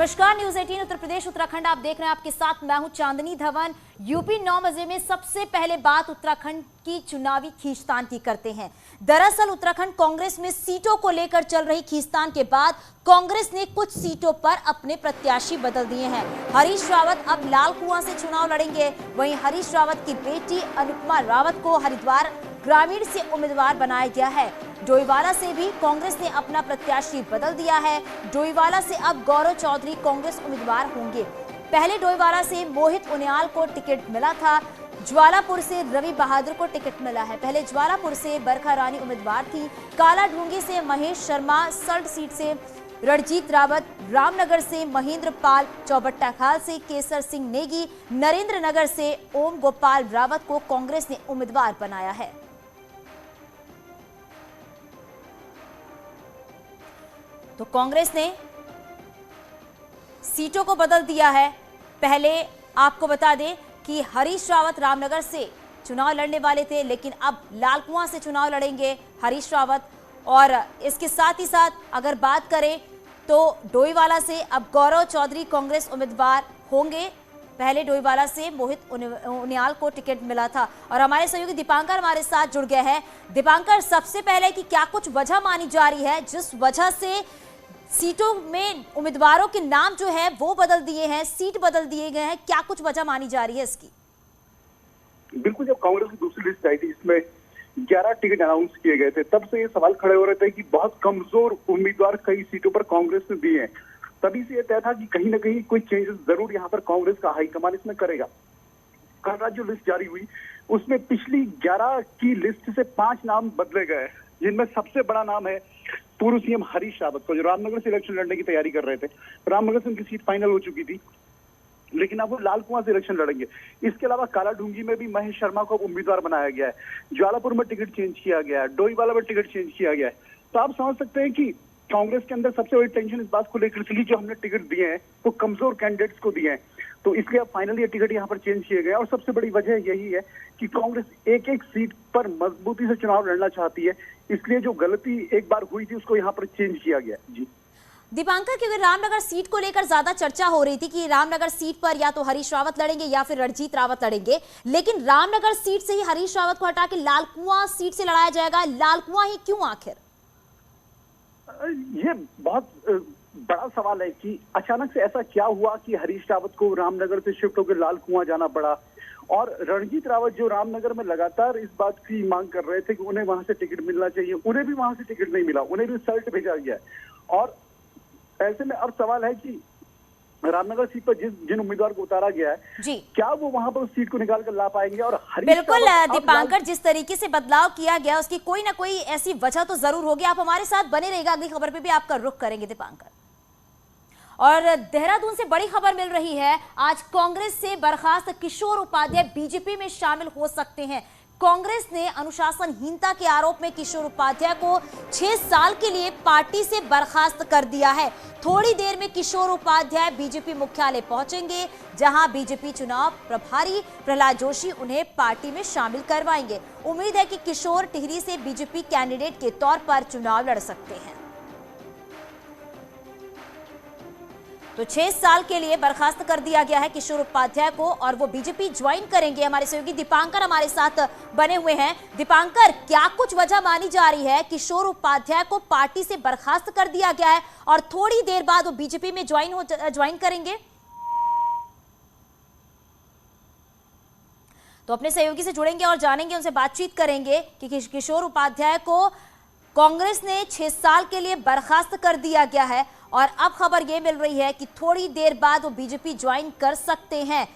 नमस्कार, न्यूज 18 उत्तर प्रदेश उत्तराखंड आप देख रहे हैं। आपके साथ मैं हूं चांदनी धवन। यूपी 9 बजे में सबसे पहले बात उत्तराखंड की चुनावी खींचतान की करते हैं। दरअसल उत्तराखंड कांग्रेस में सीटों को लेकर चल रही खींचतान के बाद कांग्रेस ने कुछ सीटों पर अपने प्रत्याशी बदल दिए हैं। हरीश रावत अब लाल कुआं से चुनाव लड़ेंगे। वहीं हरीश रावत की बेटी अनुपमा रावत को हरिद्वार ग्रामीण से उम्मीदवार बनाया गया है। डोईवाला से भी कांग्रेस ने अपना प्रत्याशी बदल दिया है। डोईवाला से अब गौरव चौधरी कांग्रेस उम्मीदवार होंगे। पहले डोईवाला से मोहित उनियाल को टिकट मिला था। ज्वालापुर से रवि बहादुर को टिकट मिला है। पहले ज्वालापुर से बरखा रानी उम्मीदवार थी। काला ढूंगी से महेश शर्मा, सल्ट सीट से रणजीत रावत, रामनगर से महेंद्र पाल, चौबट्टा खाल से केसर सिंह नेगी, नरेंद्र नगर से ओम गोपाल रावत को कांग्रेस ने उम्मीदवार बनाया है। तो कांग्रेस ने सीटों को बदल दिया है। पहले आपको बता दें कि हरीश रावत रामनगर से चुनाव लड़ने वाले थे, लेकिन अब लाल कुआं से चुनाव लड़ेंगे हरीश रावत। और इसके साथ ही साथ अगर बात करें तो डोईवाला से अब गौरव चौधरी कांग्रेस उम्मीदवार होंगे। पहले डोईवाला से मोहित उनियाल को टिकट मिला था। और हमारे सहयोगी दीपांकर हमारे साथ जुड़ गए हैं। दीपांकर, सबसे पहले कि क्या कुछ वजह मानी जा रही है जिस वजह से सीटों में उम्मीदवारों के नाम जो है वो बदल दिए हैं, सीट बदल दिए गए हैं, क्या कुछ वजह मानी जा रही है इसकी? बिल्कुल, जब कांग्रेस की दूसरी लिस्ट आई थी जिसमें 11 टिकट अनाउंस किए गए थे, तब से ये सवाल खड़े हो रहे थे कि बहुत कमजोर उम्मीदवार कई सीटों पर कांग्रेस ने दिए हैं। तभी से यह तय था कि कहीं ना कहीं कोई चेंजेस जरूर यहाँ पर कांग्रेस का हाईकमान इसमें करेगा। कल रात जो लिस्ट जारी हुई उसमें पिछली 11 की लिस्ट से 5 नाम बदले गए, जिनमें सबसे बड़ा नाम है पूर्व सीएम हरीश रावत को, जो रामनगर से इलेक्शन लड़ने की तैयारी कर रहे थे। रामनगर से उनकी सीट फाइनल हो चुकी थी, लेकिन अब वो लाल कुआं से इलेक्शन लड़ेंगे। इसके अलावा काला ढूंगी में भी महेश शर्मा को उम्मीदवार बनाया गया है। ज्वालापुर में टिकट चेंज किया गया है। डोईवाला में टिकट चेंज किया गया है। तो आप समझ सकते हैं कि कांग्रेस के अंदर सबसे बड़ी टेंशन इस बात को लेकर थी, जो हमने टिकट दिए हैं वो कमजोर कैंडिडेट्स को दिए हैं, तो इसलिए अब फाइनली ये टिकट यहाँ पर चेंज किए गए। और सबसे बड़ी वजह यही है कि कांग्रेस एक एक सीट पर मजबूती से चुनाव लड़ना चाहती है, इसलिए जो गलती एक बार हुई थी उसको यहाँ पर चेंज किया गया। जी दीपांकर, क्योंकि रामनगर सीट को लेकर ज्यादा चर्चा हो रही थी कि रामनगर सीट पर या तो हरीश रावत लड़ेंगे या फिर रणजीत रावत लड़ेंगे, लेकिन रामनगर सीट से ही हरीश रावत को हटा के लाल कुआं सीट से लड़ाया जाएगा। लाल कुआं ही क्यों आखिर? ये बहुत बड़ा सवाल है कि अचानक से ऐसा क्या हुआ कि हरीश रावत को रामनगर से शिफ्ट होकर लाल कुआं जाना पड़ा। और रणजीत रावत जो रामनगर में लगातार इस बात की मांग कर रहे थे कि उन्हें वहां से टिकट मिलना चाहिए, उन्हें भी वहां से टिकट नहीं मिला, उन्हें भी सल्ट भेजा गया। और ऐसे में अब सवाल है कि रामनगर सीट पर जिन उम्मीदवार को उतारा गया है जी, क्या वो वहां पर उस सीट को निकाल कर ला पाएंगे? और बिल्कुल दीपांकर, जिस तरीके से बदलाव किया गया उसकी कोई ना कोई ऐसी वजह तो जरूर होगी। आप हमारे साथ बने रहिएगा, अगली खबर पे भी आपका रुख करेंगे दीपांकर। और देहरादून से बड़ी खबर मिल रही है, आज कांग्रेस से बर्खास्त किशोर उपाध्याय बीजेपी में शामिल हो सकते हैं। कांग्रेस ने अनुशासनहीनता के आरोप में किशोर उपाध्याय को 6 साल के लिए पार्टी से बर्खास्त कर दिया है। थोड़ी देर में किशोर उपाध्याय बीजेपी मुख्यालय पहुंचेंगे, जहां बीजेपी चुनाव प्रभारी प्रहलाद जोशी उन्हें पार्टी में शामिल करवाएंगे। उम्मीद है कि किशोर टिहरी से बीजेपी कैंडिडेट के तौर पर चुनाव लड़ सकते हैं। तो 6 साल के लिए बर्खास्त कर दिया गया है किशोर उपाध्याय को और वो बीजेपी ज्वाइन करेंगे। हमारे सहयोगी दीपांकर हमारे साथ बने हुए हैं। दीपांकर, क्या कुछ वजह मानी जा रही है किशोर उपाध्याय को पार्टी से बर्खास्त कर दिया गया है और थोड़ी देर बाद वो बीजेपी में ज्वाइन करेंगे? तो अपने सहयोगी से जुड़ेंगे और जानेंगे, उनसे बातचीत करेंगे कि किशोर उपाध्याय को कांग्रेस ने 6 साल के लिए बर्खास्त कर दिया गया है और अब खबर यह मिल रही है कि थोड़ी देर बाद वो बीजेपी ज्वाइन कर सकते हैं।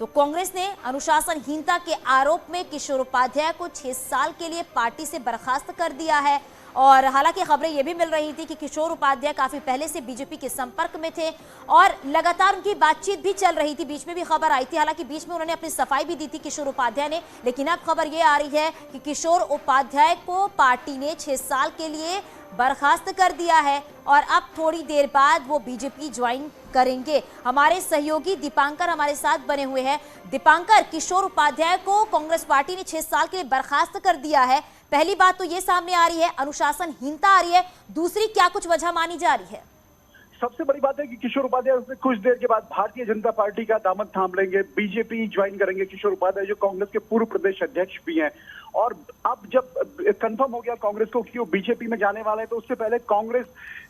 तो कांग्रेस ने अनुशासनहीनता के आरोप में किशोर उपाध्याय को 6 साल के लिए पार्टी से बर्खास्त कर दिया है। और हालांकि खबरें यह भी मिल रही थी कि किशोर उपाध्याय काफी पहले से बीजेपी के संपर्क में थे और लगातार उनकी बातचीत भी चल रही थी। बीच में भी खबर आई थी, हालांकि बीच में उन्होंने अपनी सफाई भी दी थी किशोर उपाध्याय ने, लेकिन अब खबर यह आ रही है कि किशोर उपाध्याय को पार्टी ने 6 साल के लिए बर्खास्त कर दिया है और अब थोड़ी देर बाद वो बीजेपी ज्वाइन करेंगे। हमारे सहयोगी दीपांकर हमारे साथ बने हुए हैं। दीपांकर, किशोर उपाध्याय को कांग्रेस पार्टी ने 6 साल के लिए बर्खास्त कर दिया है। पहली बात तो ये सामने आ रही है, अनुशासनहीनता आ रही है। दूसरी, क्या कुछ वजह मानी जा रही है? सबसे बड़ी बात है कि किशोर उपाध्याय उससे कुछ देर के बाद भारतीय जनता पार्टी का दामन थाम लेंगे, बीजेपी ज्वाइन करेंगे। किशोर उपाध्याय जो कांग्रेस के पूर्व प्रदेश अध्यक्ष भी हैं, और अब जब कंफर्म हो गया कांग्रेस को कि वो बीजेपी में जाने वाले हैं, तो उससे पहले कांग्रेस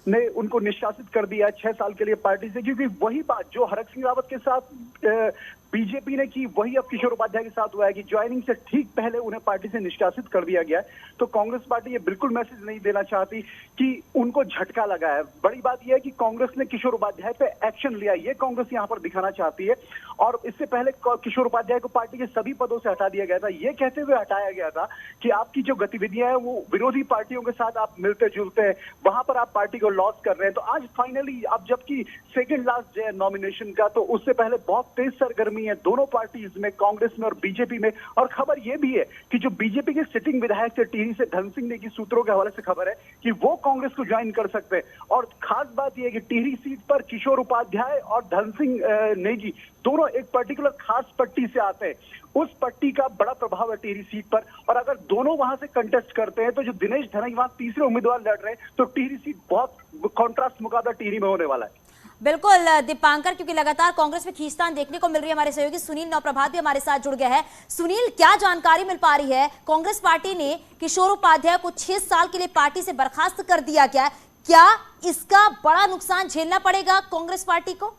ने उनको निष्कासित कर दिया 6 साल के लिए पार्टी से, क्योंकि वही बात जो हरक सिंह रावत के साथ बीजेपी ने की, वही अब किशोर उपाध्याय के साथ हुआ है कि ज्वाइनिंग से ठीक पहले उन्हें पार्टी से निष्कासित कर दिया गया है। तो कांग्रेस पार्टी ये बिल्कुल मैसेज नहीं देना चाहती कि उनको झटका लगा है। बड़ी बात यह है कि कांग्रेस ने किशोर उपाध्याय पे एक्शन लिया, ये कांग्रेस यहाँ पर दिखाना चाहती है। और इससे पहले किशोर उपाध्याय को पार्टी के सभी पदों से हटा दिया गया था, ये कहते हुए हटाया गया था कि आपकी जो गतिविधियां हैं वो विरोधी पार्टियों के साथ आप मिलते जुलते हैं, वहां पर आप पार्टी को लॉस कर रहे हैं। तो आज फाइनली अब जबकि सेकेंड लास्ट डे है नॉमिनेशन का, तो उससे पहले बहुत तेज सरगर्मी है दोनों पार्टीज में, कांग्रेस में और बीजेपी में। और खबर यह भी है कि जो बीजेपी के सिटिंग विधायक थे टिहरी से धन सिंह नेगी, सूत्रों के हवाले से खबर है कि वो कांग्रेस को ज्वाइन कर सकते हैं। और खास बात यह है कि टिहरी सीट पर किशोर उपाध्याय और धन सिंह नेगी दोनों एक पर्टिकुलर खास पट्टी से आते हैं, उस पट्टी का बड़ा प्रभाव है टिहरी सीट पर। और अगर दोनों वहां से कंटेस्ट करते हैं तो जो दिनेश धनई वहां तीसरे उम्मीदवार लड़ रहे हैं, तो टिहरी सीट बहुत कॉन्ट्रास्ट मुकाबला टिहरी में होने वाला है। बिल्कुल दीपांकर, क्योंकि लगातार कांग्रेस में खींचतान देखने को मिल रही है, हमारे सहयोगी सुनील नवप्रभात भी हमारे साथ जुड़ गया है। सुनील, क्या जानकारी मिल पा रही है? कांग्रेस पार्टी ने किशोर उपाध्याय को 6 साल के लिए पार्टी से बर्खास्त कर दिया गया, क्या इसका बड़ा नुकसान झेलना पड़ेगा कांग्रेस पार्टी को?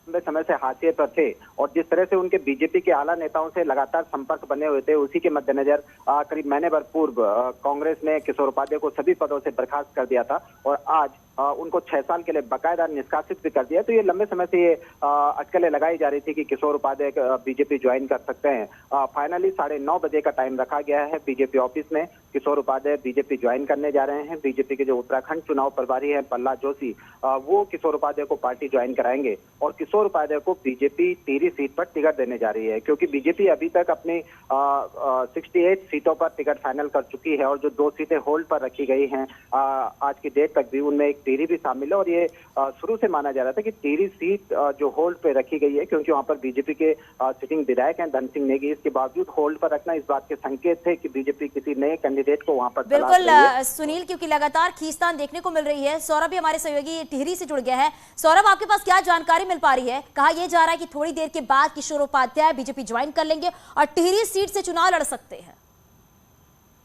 लंबे समय से हाशिए पर थे और जिस तरह से उनके बीजेपी के आला नेताओं से लगातार संपर्क बने हुए थे, उसी के मद्देनजर करीब महीने भर पूर्व कांग्रेस ने किशोर उपाध्याय को सभी पदों से बर्खास्त कर दिया था और आज उनको 6 साल के लिए बकायदा निष्कासित भी कर दिया। तो ये लंबे समय से ये अटकलें लगाई जा रही थी कि किशोर उपाध्याय बीजेपी ज्वाइन कर सकते हैं। फाइनली 9:30 बजे का टाइम रखा गया है बीजेपी ऑफिस में। किशोर उपाध्याय बीजेपी ज्वाइन करने जा रहे हैं। बीजेपी के जो उत्तराखंड चुनाव प्रभारी हैं प्रहलाद जोशी, वो किशोर उपाध्याय को पार्टी ज्वाइन कराएंगे और किशोर उपाध्याय को बीजेपी टिहरी सीट पर टिकट देने जा रही है, क्योंकि बीजेपी अभी तक अपनी 68 सीटों पर टिकट फाइनल कर चुकी है और जो 2 सीटें होल्ड पर रखी गई हैं आज की डेट तक भी, उनमें एक टिहरी भी शामिल है। और ये शुरू से माना जा रहा था कि टिहरी सीट जो होल्ड पे रखी गई है, क्योंकि वहां पर बीजेपी के सिटिंग विधायक हैं धन सिंह नेगी, इसके बावजूद होल्ड पर रखना इस बात के संकेत थे कि बीजेपी किसी नए कैंडिडेट को वहां पर बिल्कुल सुनील, क्योंकि लगातार खींचतान देखने को मिल रही है। सौरभ भी हमारे सहयोगी टिहरी से जुड़ गया है। सौरभ, आपके पास क्या जानकारी मिल पा रही है? कहा यह जा रहा है कि थोड़ी देर के बाद किशोर उपाध्याय बीजेपी ज्वाइन कर लेंगे और टिहरी सीट से चुनाव लड़ सकते हैं।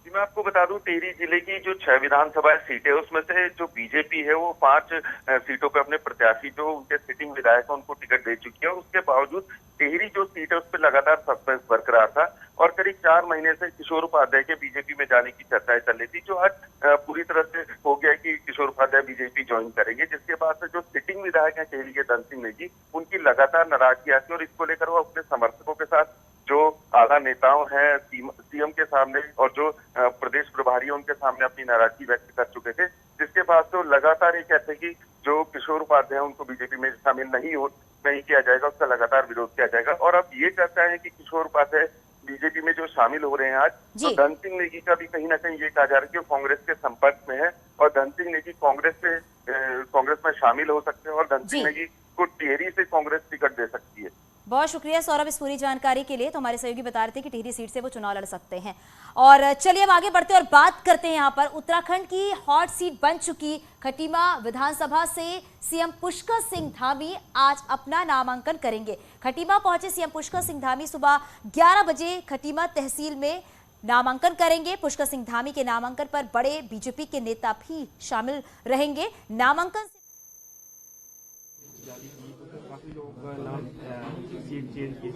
मैं आपको बता दूं, टिहरी जिले की जो 6 विधानसभा सीटें है उसमें से जो बीजेपी है वो 5 सीटों पे अपने प्रत्याशी जो उनके सिटिंग विधायक है उनको टिकट दे चुकी है। उसके बावजूद टिहरी जो सीट है उस पर लगातार सस्पेंस बरकरार था और करीब 4 महीने से किशोर उपाध्याय के बीजेपी में जाने की चर्चाएं चल रही थी, जो आज पूरी तरह से हो गया कि किशोर उपाध्याय बीजेपी ज्वाइन करेंगे। जिसके बाद से जो सिटिंग विधायक है टिहरी के धन सिंह नेगी, उनकी लगातार नाराजगी आती है और इसको लेकर वो अपने समर्थकों के साथ जो आला नेताओं हैं सीएम के सामने और जो प्रदेश प्रभारी है उनके सामने अपनी नाराजगी व्यक्त कर चुके थे। जिसके बाद तो लगातार ये कहते हैं कि जो किशोर उपाध्याय उनको बीजेपी में शामिल नहीं किया जाएगा, उसका लगातार विरोध किया जाएगा। और अब ये चर्चा है कि किशोर उपाध्याय बीजेपी में जो शामिल हो रहे हैं आज, तो धन सिंह नेगी का भी कहीं ना कहीं ये कहा जा रहा है कि वो कांग्रेस के संपर्क में है और धन सिंह नेगी कांग्रेस में शामिल हो सकते हैं और धन सिंह नेगी को टिहरी से कांग्रेस टिकट दे सकती है। बहुत शुक्रिया सौरभ इस पूरी जानकारी के लिए। तो हमारे सहयोगी बता रहे थे कि टिहरी सीट से वो चुनाव लड़ सकते हैं। और चलिए अब आगे बढ़ते हैं और बात करते हैं यहाँ पर उत्तराखंड की हॉट सीट बन चुकी खटीमा विधानसभा से सीएम पुष्कर सिंह धामी आज अपना नामांकन करेंगे। खटीमा पहुंचे सीएम पुष्कर सिंह धामी सुबह 11 बजे खटीमा तहसील में नामांकन करेंगे। पुष्कर सिंह धामी के नामांकन पर बड़े बीजेपी के नेता भी शामिल रहेंगे। नामांकन काफी लोगों का नाम सीट चेंज की,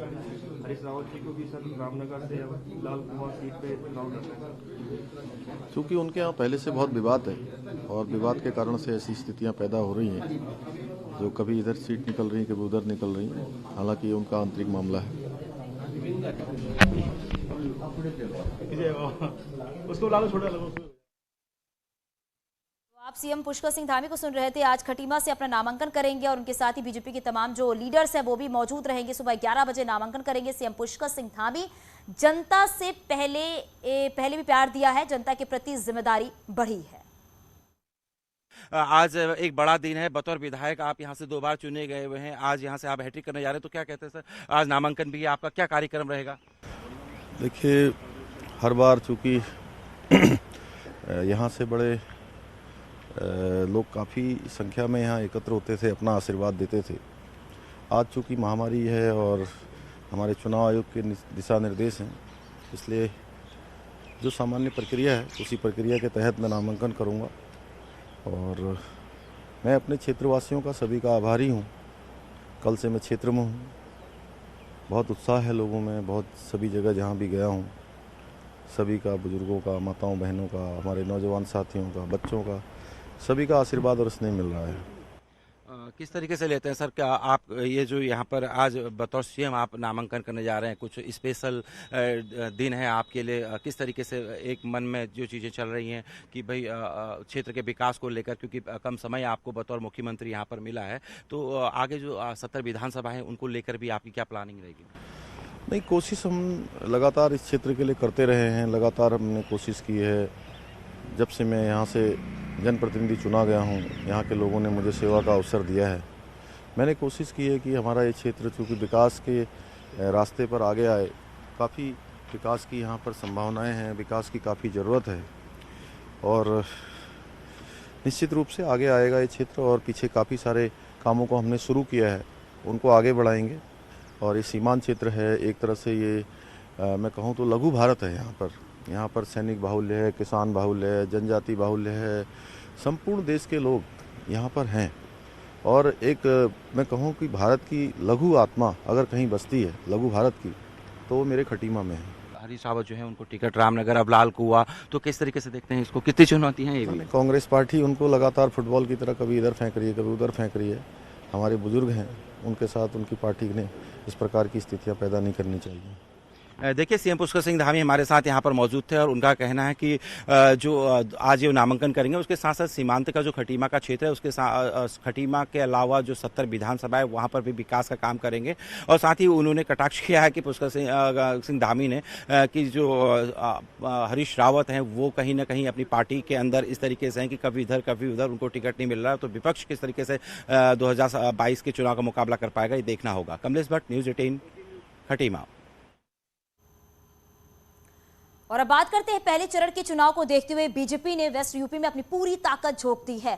हरीश रावत जी को भी सर रामनगर से लाल कुमार सीट पे चुनाव लड़ रहे हैं। चूँकि उनके यहाँ पहले से बहुत विवाद है और विवाद के कारण से ऐसी स्थितियाँ पैदा हो रही हैं जो कभी इधर सीट निकल रही है कभी उधर निकल रही हैं। हालांकि ये उनका आंतरिक मामला है। उसको लालो छोटा लगो। आप सीएम पुष्कर सिंह धामी को सुन रहे थे। आज खटीमा से अपना नामांकन करेंगे और उनके साथ ही बीजेपी के तमाम जो लीडर्स हैं वो भी मौजूद रहेंगे। सुबह 11 बजे नामांकन करेंगे सीएम पुष्कर सिंह धामी। जनता से पहले भी प्यार दिया है, जनता के प्रति जिम्मेदारी बढ़ी है। आज एक बड़ा दिन है। बतौर विधायक आप यहां से 2 बार चुने गए हुए हैं, आज यहां से आप हैट्रिक करने जा रहे हैं, तो क्या कहते हैं सर, आज नामांकन भी है, आपका क्या कार्यक्रम रहेगा? देखिए, हर बार चूँकि यहाँ से बड़े लोग काफ़ी संख्या में यहाँ एकत्र होते थे, अपना आशीर्वाद देते थे। आज चूँकि महामारी है और हमारे चुनाव आयोग के दिशा निर्देश हैं, इसलिए जो सामान्य प्रक्रिया है उसी प्रक्रिया के तहत मैं नामांकन करूँगा। और मैं अपने क्षेत्रवासियों का सभी का आभारी हूँ। कल से मैं क्षेत्र में हूँ, बहुत उत्साह है लोगों में, बहुत सभी जगह जहाँ भी गया हूँ सभी का, बुजुर्गों का, माताओं बहनों का, हमारे नौजवान साथियों का, बच्चों का, सभी का आशीर्वाद और स्नेह मिल रहा है। किस तरीके से लेते हैं सर, क्या आप ये जो यहाँ पर आज बतौर सीएम आप नामांकन करने जा रहे हैं, कुछ स्पेशल दिन है आपके लिए, किस तरीके से एक मन में जो चीज़ें चल रही हैं कि भाई क्षेत्र के विकास को लेकर, क्योंकि कम समय आपको बतौर मुख्यमंत्री यहाँ पर मिला है, तो आगे जो 70 विधानसभा है उनको लेकर भी आपकी क्या प्लानिंग रहेगी? नहीं, कोशिश हम लगातार इस क्षेत्र के लिए करते रहे हैं, लगातार हमने कोशिश की है। जब से मैं यहाँ से जनप्रतिनिधि चुना गया हूँ, यहाँ के लोगों ने मुझे सेवा का अवसर दिया है। मैंने कोशिश की है कि हमारा ये क्षेत्र चूँकि विकास के रास्ते पर आगे आए, काफ़ी विकास की यहाँ पर संभावनाएं हैं, विकास की काफ़ी ज़रूरत है और निश्चित रूप से आगे आएगा ये क्षेत्र। और पीछे काफ़ी सारे कामों को हमने शुरू किया है, उनको आगे बढ़ाएंगे। और ये सीमांत क्षेत्र है, एक तरह से ये मैं कहूँ तो लघु भारत है। यहाँ पर सैनिक बाहुल्य है, किसान बाहुल्य है, जनजाति बाहुल्य है, संपूर्ण देश के लोग यहाँ पर हैं। और एक मैं कहूँ कि भारत की लघु आत्मा अगर कहीं बसती है लघु भारत की, तो वो मेरे खटीमा में है। हरीश रावत जो है उनको टिकट रामनगर, अब लाल कुआं, तो किस तरीके से देखते हैं इसको, कितनी चुनौती है ये भी? कांग्रेस पार्टी उनको लगातार फुटबॉल की तरह कभी इधर फेंक रही है, कभी उधर फेंक रही है। हमारे बुजुर्ग हैं, उनके साथ उनकी पार्टी ने इस प्रकार की स्थितियां पैदा नहीं करनी चाहिए। देखिए, सीएम पुष्कर सिंह धामी हमारे साथ यहाँ पर मौजूद थे और उनका कहना है कि जो आज ये नामांकन करेंगे उसके साथ साथ सीमांत का जो खटीमा का क्षेत्र है उसके खटीमा के अलावा जो 70 विधानसभा है वहाँ पर भी विकास का काम करेंगे। और साथ ही उन्होंने कटाक्ष किया है कि पुष्कर सिंह धामी ने कि जो हरीश रावत हैं वो कहीं ना कहीं अपनी पार्टी के अंदर इस तरीके से हैं कि कभी इधर कभी उधर, उनको टिकट नहीं मिल रहा है। तो विपक्ष किस तरीके से 2022 के चुनाव का मुकाबला कर पाएगा, ये देखना होगा। कमलेश भट्ट, न्यूज़ 18, खटीमा। और अब बात करते हैं पहले चरण के चुनाव को देखते हुए बीजेपी ने वेस्ट यूपी में अपनी पूरी ताकत झोंक दी है।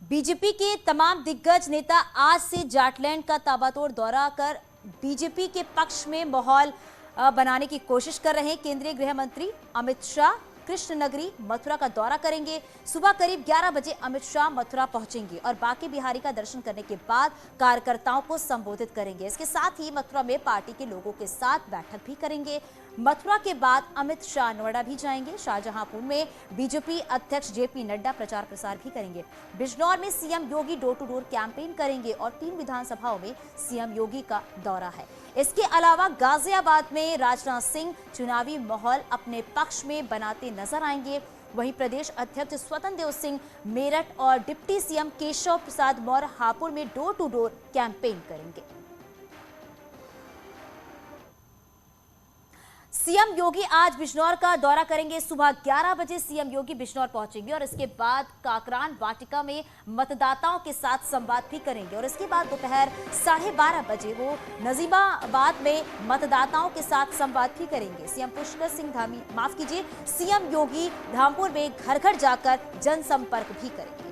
बीजेपी के तमाम दिग्गज नेता आज से जाटलैंड का ताबड़तोड़ दौरा कर बीजेपी के पक्ष में माहौल बनाने की कोशिश कर रहे हैं। केंद्रीय गृह मंत्री अमित शाह कृष्णनगरी मथुरा का दौरा करेंगे। सुबह करीब 11 बजे अमित शाह मथुरा पहुंचेंगे और बांके बिहारी का दर्शन करने के बाद कार्यकर्ताओं को संबोधित करेंगे। इसके साथ ही मथुरा में पार्टी के लोगों के साथ बैठक भी करेंगे। मथुरा के बाद अमित शाह नोएडा भी जाएंगे। शाहजहांपुर में बीजेपी अध्यक्ष जेपी नड्डा प्रचार प्रसार भी करेंगे। बिजनौर में CM Yogi door to door campaign करेंगे और 3 विधानसभाओं में सीएम योगी का दौरा है। इसके अलावा गाजियाबाद में राजनाथ सिंह चुनावी माहौल अपने पक्ष में बनाते नजर आएंगे। वहीं प्रदेश अध्यक्ष स्वतंत्र देव सिंह मेरठ और डिप्टी सीएम केशव प्रसाद मौर्य हापुड़ में डोर टू डोर कैंपेन करेंगे। सीएम योगी आज बिजनौर का दौरा करेंगे। सुबह 11 बजे सीएम योगी बिजनौर पहुंचेंगे और इसके बाद काकरान वाटिका में मतदाताओं के साथ संवाद भी करेंगे और इसके बाद दोपहर 12:30 बजे वो नजीबाबाद में मतदाताओं के साथ संवाद भी करेंगे। सीएम पुष्कर सिंह धामी सीएम योगी धामपुर में घर घर जाकर जनसंपर्क भी करेंगे।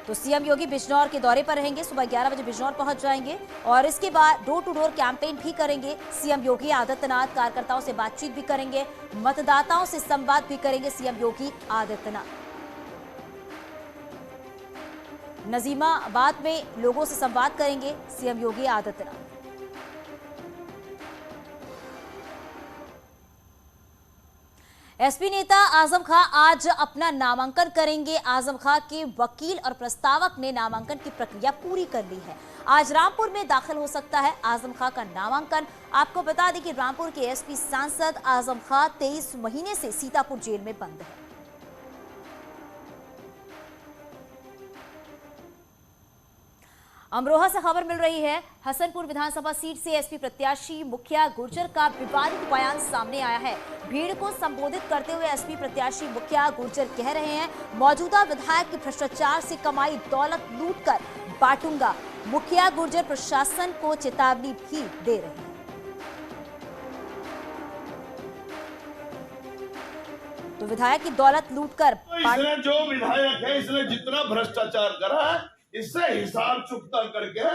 तो सीएम योगी बिजनौर के दौरे पर रहेंगे। सुबह 11 बजे बिजनौर पहुंच जाएंगे और इसके बाद डोर टू डोर कैंपेन भी करेंगे। सीएम योगी आदित्यनाथ कार्यकर्ताओं से बातचीत भी करेंगे, मतदाताओं से संवाद भी करेंगे। सीएम योगी आदित्यनाथ नजीमाबाद में लोगों से संवाद करेंगे। सीएम योगी आदित्यनाथ एसपी नेता आजम खां आज अपना नामांकन करेंगे। आजम खां के वकील और प्रस्तावक ने नामांकन की प्रक्रिया पूरी कर ली है। आज रामपुर में दाखिल हो सकता है आजम खां का नामांकन। आपको बता दें कि रामपुर के एसपी सांसद आजम खां 23 महीने से सीतापुर जेल में बंद है। अमरोहा से खबर मिल रही है, हसनपुर विधानसभा सीट से एसपी प्रत्याशी मुखिया गुर्जर का विवादित बयान सामने आया है। भीड़ को संबोधित करते हुए एसपी प्रत्याशी मुखिया गुर्जर कह रहे हैं, मौजूदा विधायक की भ्रष्टाचार से कमाई दौलत लूटकर बांटूंगा। मुखिया गुर्जर प्रशासन को चेतावनी भी दे रहे हैं। तो तो विधायक की दौलत लूटकर इसने जो विधायक है, इसने जितना भ्रष्टाचार करा है, इससे हिसाब चुकता करके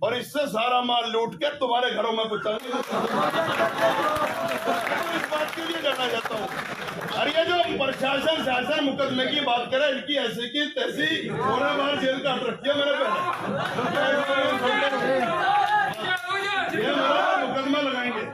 और इससे सारा माल लूट के तुम्हारे घरों में पहुंचाएंगे। इस बात के लिए जाना चाहता हूँ। और ये जो प्रशासन शासन मुकदमे की बात करे, इनकी ऐसी की तैसी पूरे बार जेल काट रखी है मेरे पहले। ये मेरा मुकदमा लगाएंगे।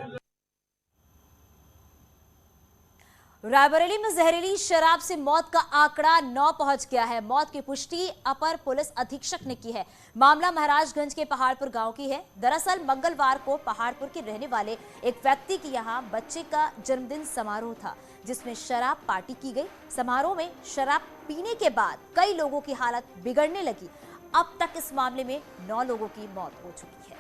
रायबरेली में जहरीली शराब से मौत का आंकड़ा 9 पहुंच गया है। मौत की पुष्टि अपर पुलिस अधीक्षक ने की है। मामला महाराजगंज के पहाड़पुर गांव की है। दरअसल मंगलवार को पहाड़पुर के रहने वाले एक व्यक्ति की यहां बच्चे का जन्मदिन समारोह था, जिसमें शराब पार्टी की गई। समारोह में शराब पीने के बाद कई लोगों की हालत बिगड़ने लगी। अब तक इस मामले में 9 लोगों की मौत हो चुकी है।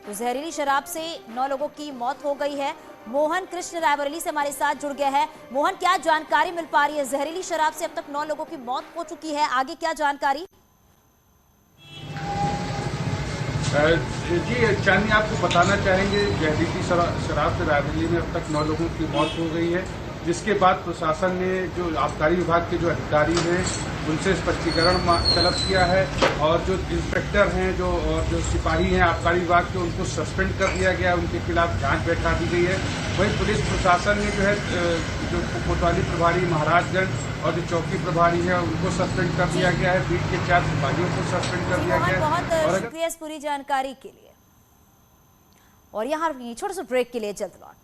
तो जहरीली शराब से 9 लोगों की मौत हो गई है। मोहन कृष्ण रायबरेली से हमारे साथ जुड़ गया है। मोहन, क्या जानकारी मिल पा रही है? जहरीली शराब से अब तक 9 लोगों की मौत हो चुकी है, आगे क्या जानकारी? जी चांदनी, आपको बताना चाहेंगे जहरीली शराब से रायबरेली में अब तक 9 लोगों की मौत हो गई है, जिसके बाद प्रशासन ने जो आबकारी विभाग के जो अधिकारी हैं उनसे स्पष्टीकरण तलब किया है और जो इंस्पेक्टर हैं और जो सिपाही हैं आबकारी विभाग के, उनको सस्पेंड कर दिया गया, उनके खिलाफ जांच बैठा दी गई है। वहीं पुलिस प्रशासन ने जो है जो कोतवाली प्रभारी महाराजगंज और जो चौकी प्रभारी है उनको सस्पेंड कर दिया गया है। बीट के 4 सिपाहियों को सस्पेंड कर दिया गया है। बहुत शुक्रिया इस पूरी जानकारी के लिए। और यहाँ छोटे से ब्रेक के लिए जल्द लौट